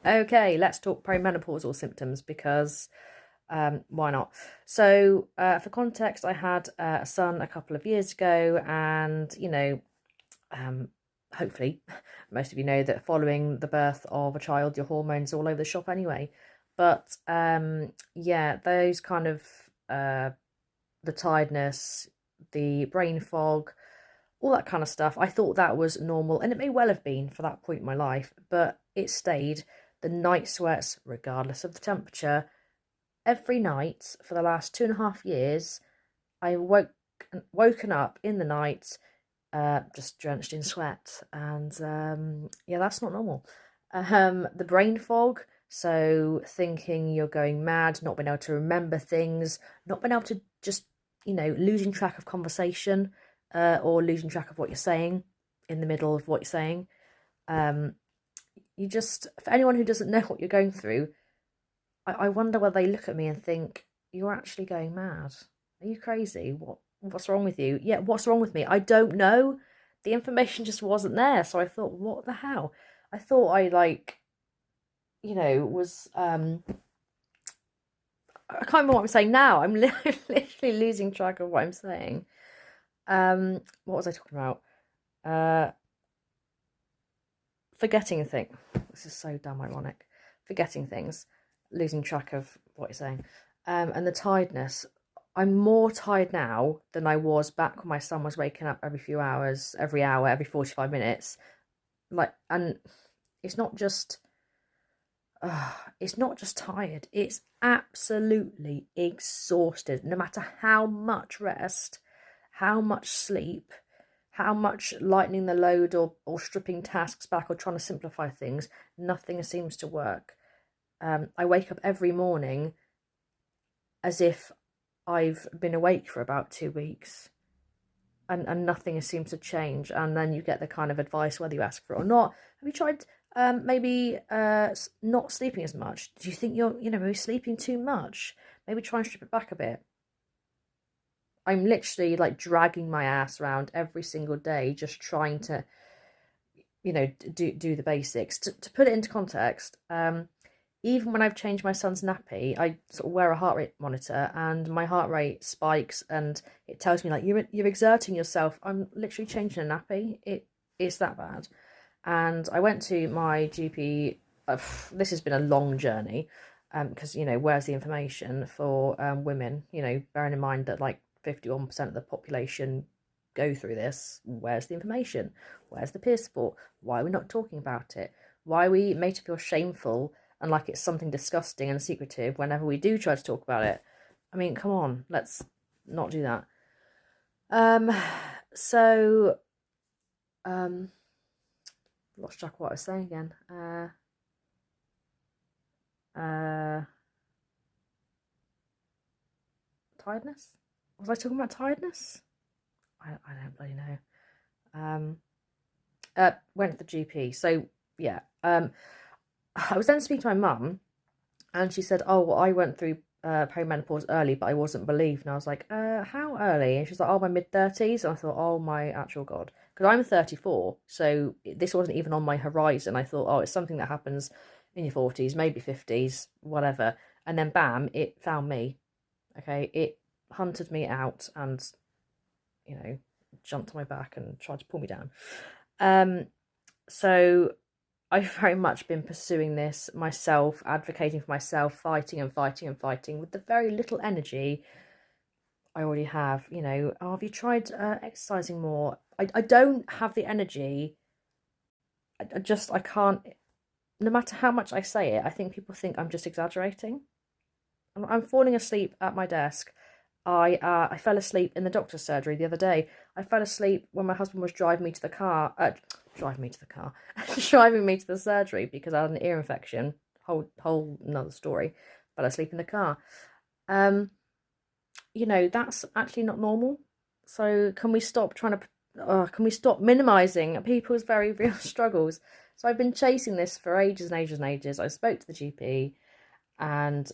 Okay, let's talk perimenopausal symptoms because why not? So, for context, I had a son a couple of years ago, and um, hopefully, most of you know that following the birth of a child, your hormones are all over the shop anyway. But yeah, those kind of the tiredness, the brain fog, all that kind of stuff. I thought that was normal, and it may well have been for that point in my life, but it stayed. The night sweats, regardless of the temperature, every night for the last 2.5 years. I woken up in the night, just drenched in sweat, and yeah, that's not normal. The brain fog, so thinking you're going mad, not being able to remember things, not being able to just, losing track of conversation, or losing track of what you're saying in the middle of what you're saying. You just, for anyone who doesn't know what you're going through, I wonder whether they look at me and think, you're actually going mad. Are you crazy? What's wrong with you? Yeah, what's wrong with me? I don't know. The information just wasn't there. So I thought, what the hell? I thought I was I can't remember what I'm saying now. I'm literally losing track of what I'm saying. What was I talking about? Forgetting a thing. This is so damn ironic. Forgetting things, losing track of what you're saying, and the tiredness. I'm more tired now than I was back when my son was waking up every few hours, every hour, every 45 minutes. And it's not just, it's not just tired. It's absolutely exhausted. No matter how much rest, how much sleep, how much lightening the load or stripping tasks back or trying to simplify things, nothing seems to work. I wake up every morning as if I've been awake for about 2 weeks, and nothing seems to change. And then you get the kind of advice, whether you ask for it or not. Have you tried maybe not sleeping as much? Do you think you're, maybe sleeping too much? Maybe try and strip it back a bit. I'm literally like dragging my ass around every single day, just trying to, do the basics. To put it into context, even when I've changed my son's nappy, I sort of wear a heart rate monitor, and my heart rate spikes, and it tells me like you're exerting yourself. I'm literally changing a nappy. It is that bad. And I went to my GP. This has been a long journey, because where's the information for women? Bearing in mind that like 51% of the population go through this. Where's the information? Where's the peer support? Why are we not talking about it? Why are we made to feel shameful and like it's something disgusting and secretive whenever we do try to talk about it? I mean, come on, let's not do that. So lost track of what I was saying again. Tiredness? Was I talking about tiredness? I don't bloody know. Went to the GP. So yeah, I was then speaking to my mum, and she said, "Oh, well, I went through perimenopause early, but I wasn't believed." And I was like, "How early?" And she's like, "Oh, my mid-30s." And I thought, "Oh my actual god," because I'm 34, so this wasn't even on my horizon. I thought, "Oh, it's something that happens in your 40s, maybe 50s, whatever." And then bam, it found me. Okay, it hunted me out and jumped on my back and tried to pull me down. So I've very much been pursuing this myself, advocating for myself, fighting and fighting and fighting with the very little energy I already have. Oh, have you tried exercising more? I don't have the energy. I can't, no matter how much I say it, I think people think I'm just exaggerating. I'm falling asleep at my desk. I fell asleep in the doctor's surgery the other day. I fell asleep when my husband was driving me to the car. Driving me to the car, driving me to the surgery because I had an ear infection. Whole another story. Fell asleep in the car. That's actually not normal. So can we stop trying to? Can we stop minimizing people's very real struggles? So I've been chasing this for ages and ages and ages. I spoke to the GP, and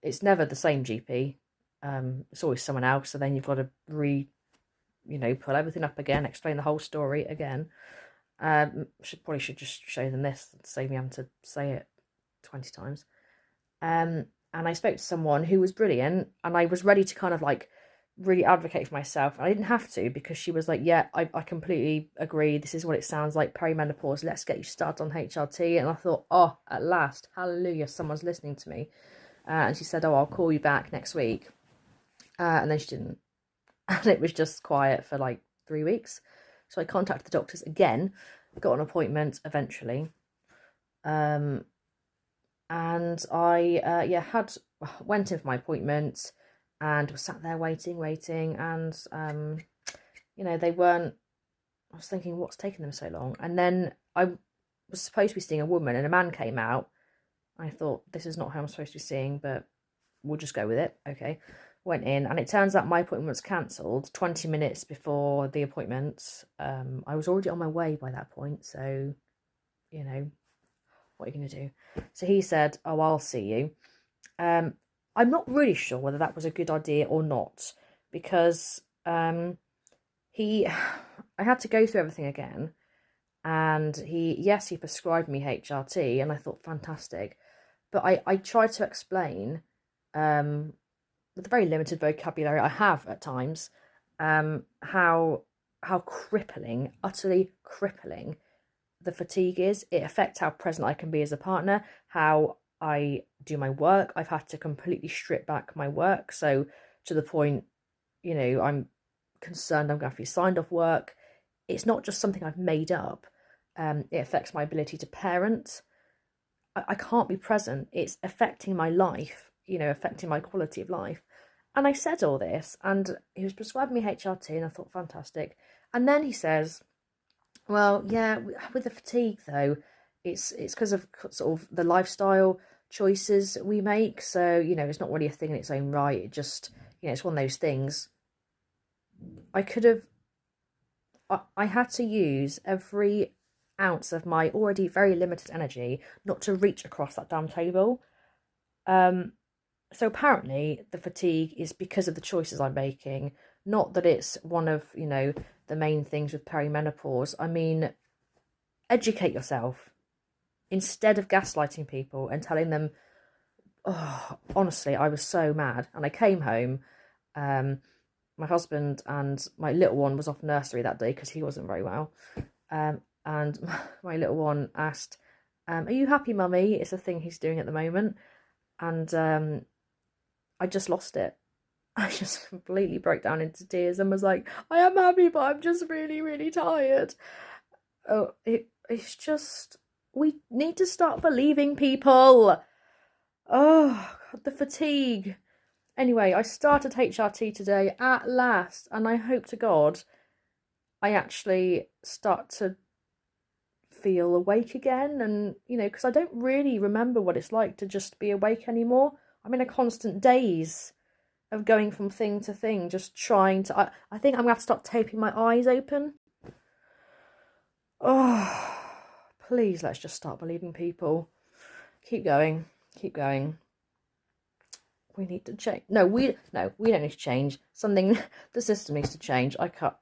it's never the same GP. It's always someone else. So then you've got to pull everything up again, explain the whole should just show them this, save me having to say it 20 times. And I spoke to someone who was brilliant, and I was ready to kind of like really advocate for myself. I didn't have to, because she was like, yeah, I completely agree. This is what it sounds like, perimenopause. Let's get you started on HRT. And I thought, oh, at last, hallelujah, someone's listening to me. And she said, oh, I'll call you back next week. And then she didn't. And it was just quiet for like 3 weeks. So I contacted the doctors again, got an appointment eventually. And I went in for my appointment and was sat there waiting, and they weren't. I was thinking, what's taking them so long? And then I was supposed to be seeing a woman, and a man came out. I thought, this is not who I'm supposed to be seeing, but we'll just go with it. Okay. Went in, and it turns out my appointment was cancelled 20 minutes before the appointment. I was already on my way by that point, so, what are you going to do? So he said, oh, I'll see you. I'm not really sure whether that was a good idea or not, because I had to go through everything again, and he prescribed me HRT, and I thought, fantastic. But I tried to explain, with the very limited vocabulary I have at times, how crippling, utterly crippling the fatigue is. It affects how present I can be as a partner, how I do my work. I've had to completely strip back my work, so to the point, I'm concerned I'm going to have to be signed off work. It's not just something I've made up. It affects my ability to parent. I can't be present. It's affecting my life, affecting my quality of life. And I said all this, and he was prescribing me HRT, and I thought, fantastic. And then he says, well, yeah, with the fatigue though, it's because of sort of the lifestyle choices we make. So, it's not really a thing in its own right. It just, it's one of those things. I had to use every ounce of my already very limited energy not to reach across that damn table. So apparently the fatigue is because of the choices I'm making, not that it's one of, the main things with perimenopause. I mean, educate yourself instead of gaslighting people and telling them, oh, honestly, I was so mad. And I came home, my husband and my little one was off nursery that day because he wasn't very well. And my little one asked, are you happy, mummy? It's a thing he's doing at the moment. And I just lost it. I just completely broke down into tears and was like, I am happy, but I'm just really, really tired. Oh, it's just, we need to start believing people. Oh, God, the fatigue. Anyway, I started HRT today at last, and I hope to God I actually start to feel awake again. And, because I don't really remember what it's like to just be awake anymore. I'm in a constant daze of going from thing to thing, just trying to... I think I'm going to have to stop taping my eyes open. Oh, please, let's just start believing people. Keep going. Keep going. We need to change. No, we don't need to change. Something, the system needs to change. I can't.